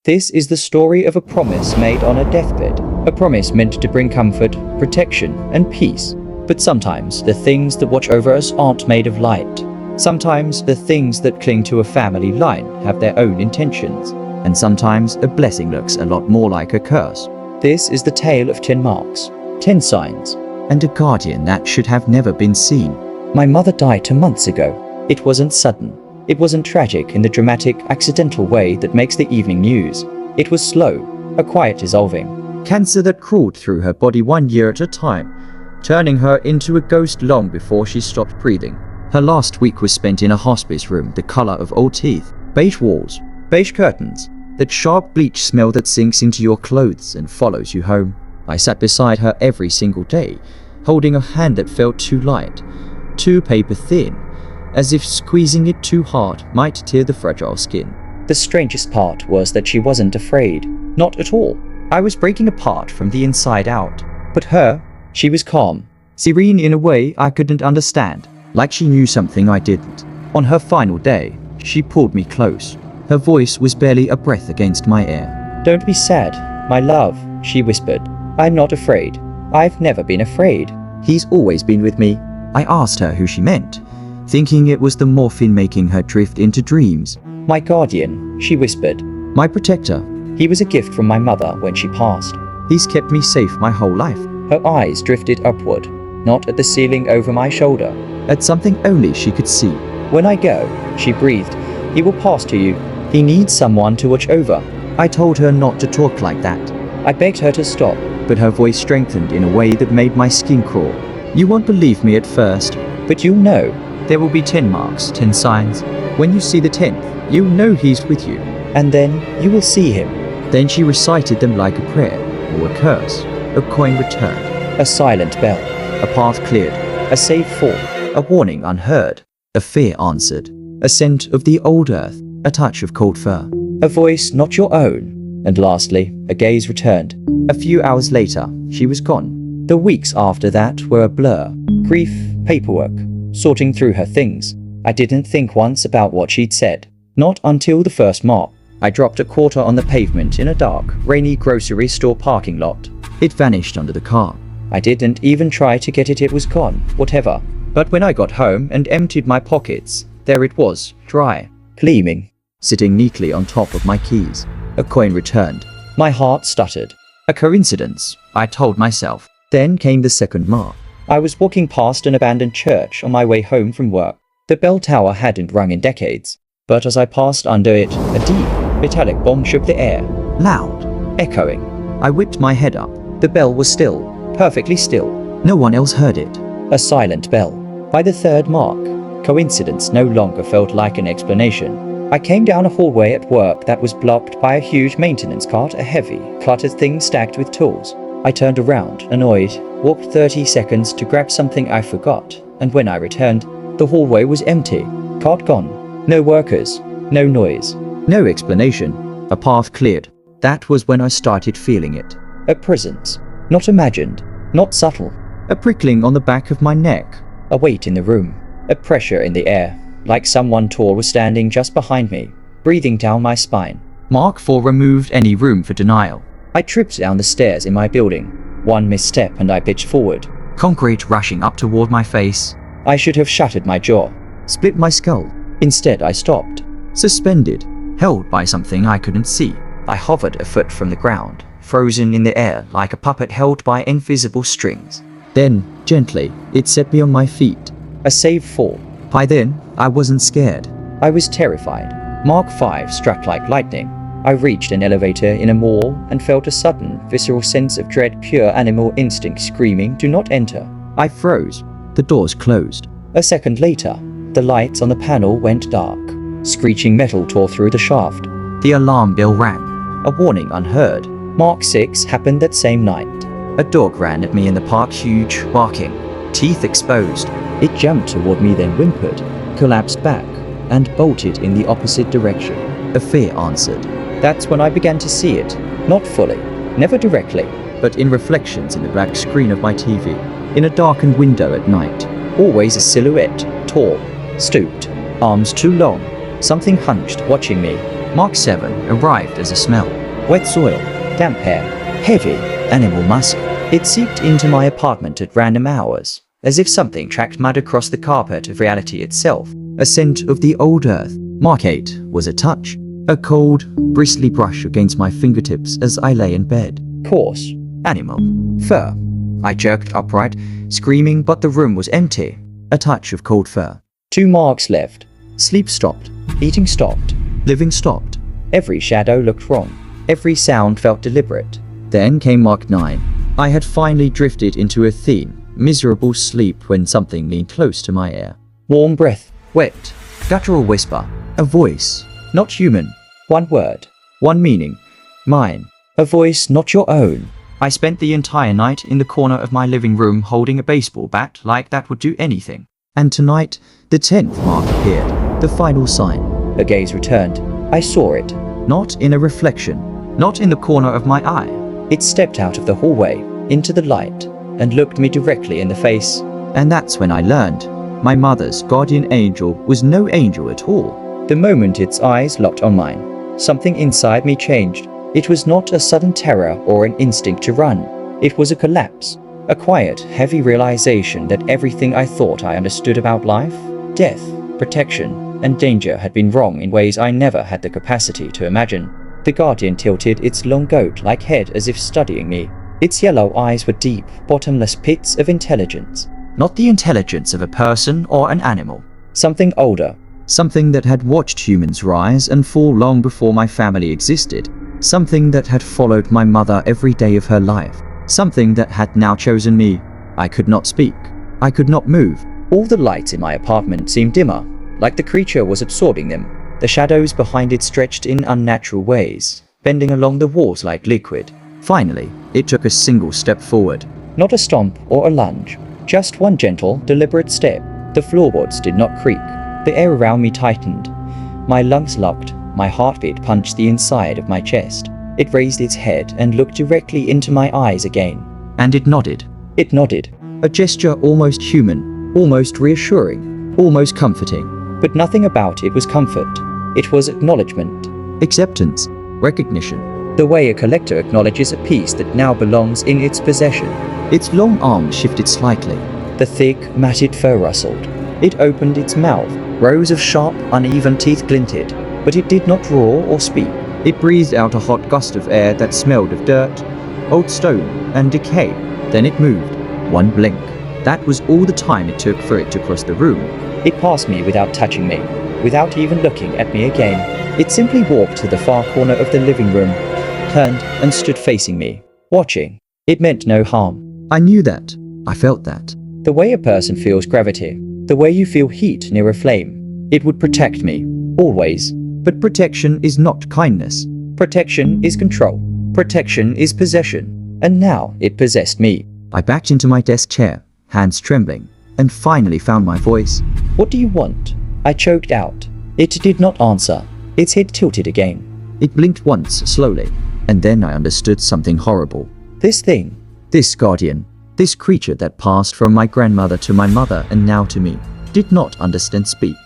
This is the story of a promise made on a deathbed, a promise meant to bring comfort, protection, and peace. But sometimes the things that watch over us aren't made of light. Sometimes the things that cling to a family line have their own intentions. And sometimes a blessing looks a lot more like a curse. This is the tale of 10 marks, 10 signs, and a guardian that should have never been seen. My mother died 2 months ago. It wasn't sudden. It wasn't tragic in the dramatic, accidental way that makes the evening news. It was slow, a quiet dissolving. Cancer that crawled through her body 1 year at a time, turning her into a ghost long before she stopped breathing. Her last week was spent in a hospice room, the color of old teeth, beige walls, beige curtains, that sharp bleach smell that sinks into your clothes and follows you home. I sat beside her every single day, holding a hand that felt too light, too paper thin, as if squeezing it too hard might tear the fragile skin. The strangest part was that she wasn't afraid. Not at all. I was breaking apart from the inside out. But her, she was calm, serene in a way I couldn't understand, like she knew something I didn't. On her final day, she pulled me close. Her voice was barely a breath against my ear. "Don't be sad, my love," she whispered. "I'm not afraid. I've never been afraid. He's always been with me." I asked her who she meant, thinking it was the morphine making her drift into dreams. "My guardian," she whispered. "My protector. He was a gift from my mother when she passed. He's kept me safe my whole life." Her eyes drifted upward, not at the ceiling over my shoulder, at something only she could see. "When I go," she breathed, "he will pass to you. He needs someone to watch over." I told her not to talk like that. I begged her to stop, but her voice strengthened in a way that made my skin crawl. "You won't believe me at first, but you'll know. There will be 10 marks, 10 signs. When you see the 10th, you'll know he's with you. And then you will see him." Then she recited them like a prayer, or a curse. A coin returned. A silent bell. A path cleared. A safe fall. A warning unheard. A fear answered. A scent of the old earth. A touch of cold fur. A voice not your own. And lastly, a gaze returned. A few hours later, she was gone. The weeks after that were a blur. Grief, paperwork, sorting through her things. I didn't think once about what she'd said. Not until the first mark. I dropped a quarter on the pavement in a dark, rainy grocery store parking lot. It vanished under the car. I didn't even try to get it, it was gone, whatever. But when I got home and emptied my pockets, there it was, dry, gleaming, sitting neatly on top of my keys. A coin returned. My heart stuttered. A coincidence, I told myself. Then came the second mark. I was walking past an abandoned church on my way home from work. The bell tower hadn't rung in decades, but as I passed under it, a deep, metallic bong shook the air, loud, echoing. I whipped my head up. The bell was still, perfectly still. No one else heard it. A silent bell. By the third mark, coincidence no longer felt like an explanation. I came down a hallway at work that was blocked by a huge maintenance cart, a heavy, cluttered thing stacked with tools. I turned around, annoyed, walked 30 seconds to grab something I forgot, and when I returned, the hallway was empty. Cart gone. No workers. No noise. No explanation. A path cleared. That was when I started feeling it. A presence. Not imagined. Not subtle. A prickling on the back of my neck. A weight in the room. A pressure in the air. Like someone tall was standing just behind me, breathing down my spine. Mark 4 removed any room for denial. I tripped down the stairs in my building. One misstep and I pitched forward. Concrete rushing up toward my face. I should have shattered my jaw, split my skull. Instead I stopped, suspended, held by something I couldn't see. I hovered a foot from the ground, frozen in the air like a puppet held by invisible strings. Then, gently, it set me on my feet. A safe fall. By then, I wasn't scared. I was terrified. Mark 5 struck like lightning. I reached an elevator in a mall and felt a sudden, visceral sense of dread, pure animal instinct screaming, "Do not enter." I froze. The doors closed. A second later, the lights on the panel went dark. Screeching metal tore through the shaft. The alarm bell rang. A warning unheard. Mark 6 happened that same night. A dog ran at me in the park, huge, barking, teeth exposed. It jumped toward me, then whimpered, collapsed back, and bolted in the opposite direction. A fear answered. That's when I began to see it. Not fully, never directly, but in reflections in the black screen of my TV. In a darkened window at night. Always a silhouette, tall, stooped, arms too long. Something hunched, watching me. Mark 7 arrived as a smell. Wet soil, damp hair, heavy animal musk. It seeped into my apartment at random hours, as if something tracked mud across the carpet of reality itself. A scent of the old earth. Mark 8 was a touch. A cold, bristly brush against my fingertips as I lay in bed. Coarse. Animal. Fur. I jerked upright, screaming, but the room was empty. A touch of cold fur. 2 marks left. Sleep stopped. Eating stopped. Living stopped. Every shadow looked wrong. Every sound felt deliberate. Then came Mark 9. I had finally drifted into a thin, miserable sleep when something leaned close to my ear. Warm breath. Wet. Guttural whisper. A voice. Not human. 1 word. 1 meaning. Mine. A voice not your own. I spent the entire night in the corner of my living room holding a baseball bat like that would do anything. And tonight, the 10th mark appeared. The final sign. A gaze returned. I saw it. Not in a reflection. Not in the corner of my eye. It stepped out of the hallway, into the light, and looked me directly in the face. And that's when I learned. My mother's guardian angel was no angel at all. The moment its eyes locked on mine, something inside me changed. It was not a sudden terror or an instinct to run. It was a collapse. A quiet, heavy realization that everything I thought I understood about life, death, protection, and danger had been wrong in ways I never had the capacity to imagine. The guardian tilted its long goat-like head as if studying me. Its yellow eyes were deep, bottomless pits of intelligence. Not the intelligence of a person or an animal. Something older. Something that had watched humans rise and fall long before my family existed. Something that had followed my mother every day of her life. Something that had now chosen me. I could not speak. I could not move. All the lights in my apartment seemed dimmer, like the creature was absorbing them. The shadows behind it stretched in unnatural ways, bending along the walls like liquid. Finally, it took a single step forward. Not a stomp or a lunge. Just one gentle, deliberate step. The floorboards did not creak. The air around me tightened. My lungs locked. My heartbeat punched the inside of my chest. It raised its head and looked directly into my eyes again. And it nodded. It nodded. A gesture almost human, almost reassuring, almost comforting. But nothing about it was comfort. It was acknowledgement. Acceptance. Recognition. The way a collector acknowledges a piece that now belongs in its possession. Its long arms shifted slightly. The thick, matted fur rustled. It opened its mouth. Rows of sharp, uneven teeth glinted. But it did not roar or speak. It breathed out a hot gust of air that smelled of dirt, old stone, and decay. Then it moved. One blink. That was all the time it took for it to cross the room. It passed me without touching me, without even looking at me again. It simply walked to the far corner of the living room, turned, and stood facing me, watching. It meant no harm. I knew that. I felt that. The way a person feels gravity, the way you feel heat near a flame. It would protect me. Always. But protection is not kindness. Protection is control. Protection is possession. And now it possessed me. I backed into my desk chair, hands trembling, and finally found my voice. What do you want? I choked out. It did not answer. Its head tilted again. It blinked once, slowly, and then I understood something horrible. This thing, this guardian, this creature that passed from my grandmother to my mother and now to me, did not understand speech.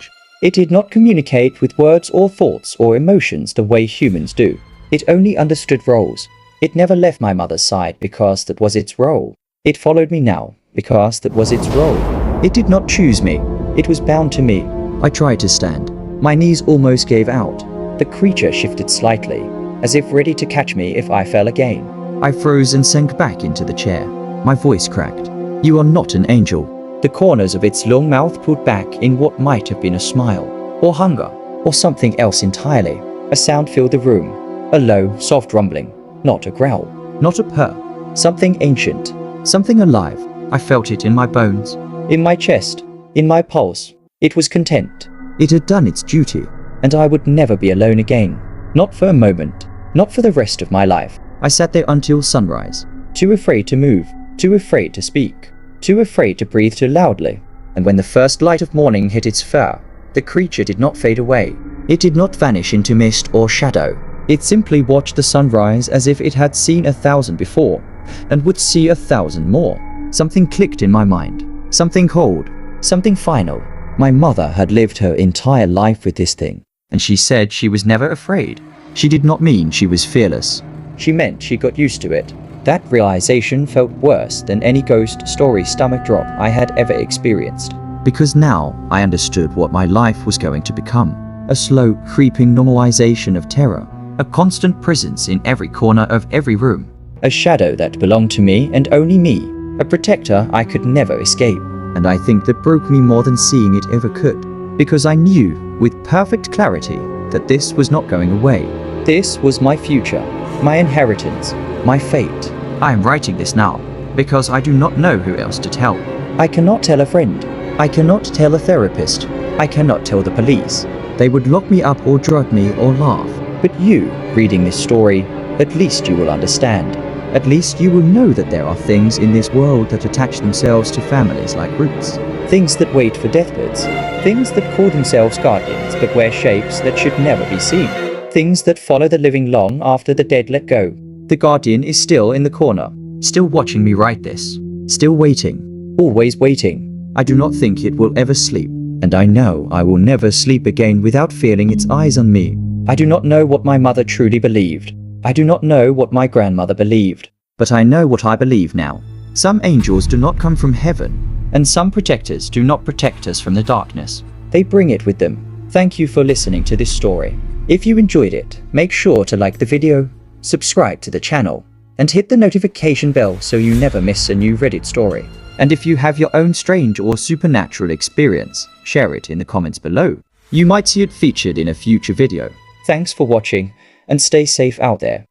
It did not communicate with words or thoughts or emotions the way humans do. It only understood roles. It never left my mother's side because that was its role. It followed me now because that was its role. It did not choose me. It was bound to me. I tried to stand. My knees almost gave out. The creature shifted slightly, as if ready to catch me if I fell again. I froze and sank back into the chair. My voice cracked. You are not an angel. The corners of its long mouth pulled back in what might have been a smile, or hunger, or something else entirely. A sound filled the room. A low, soft rumbling. Not a growl. Not a purr. Something ancient. Something alive. I felt it in my bones. In my chest. In my pulse. It was content. It had done its duty. And I would never be alone again. Not for a moment. Not for the rest of my life. I sat there until sunrise. Too afraid to move. Too afraid to speak. Too afraid to breathe too loudly. And when the first light of morning hit its fur, the creature did not fade away. It did not vanish into mist or shadow. It simply watched the sunrise as if it had seen 1,000 before, and would see 1,000 more. Something clicked in my mind. Something cold. Something final. My mother had lived her entire life with this thing, and she said she was never afraid. She did not mean she was fearless. She meant she got used to it. That realization felt worse than any ghost story stomach drop I had ever experienced. Because now I understood what my life was going to become. A slow, creeping normalization of terror. A constant presence in every corner of every room. A shadow that belonged to me and only me. A protector I could never escape. And I think that broke me more than seeing it ever could. Because I knew, with perfect clarity, that this was not going away. This was my future, my inheritance, my fate. I am writing this now, because I do not know who else to tell. I cannot tell a friend. I cannot tell a therapist. I cannot tell the police. They would lock me up or drug me or laugh. But you, reading this story, at least you will understand. At least you will know that there are things in this world that attach themselves to families like roots. Things that wait for deathbeds. Things that call themselves guardians but wear shapes that should never be seen. Things that follow the living long after the dead let go. The guardian is still in the corner, still watching me write this. Still waiting. Always waiting. I do not think it will ever sleep. And I know I will never sleep again without feeling its eyes on me. I do not know what my mother truly believed. I do not know what my grandmother believed. But I know what I believe now. Some angels do not come from heaven, and some protectors do not protect us from the darkness. They bring it with them. Thank you for listening to this story. If you enjoyed it, make sure to like the video, subscribe to the channel, and hit the notification bell so you never miss a new Reddit story. And if you have your own strange or supernatural experience, share it in the comments below. You might see it featured in a future video. Thanks for watching, and stay safe out there.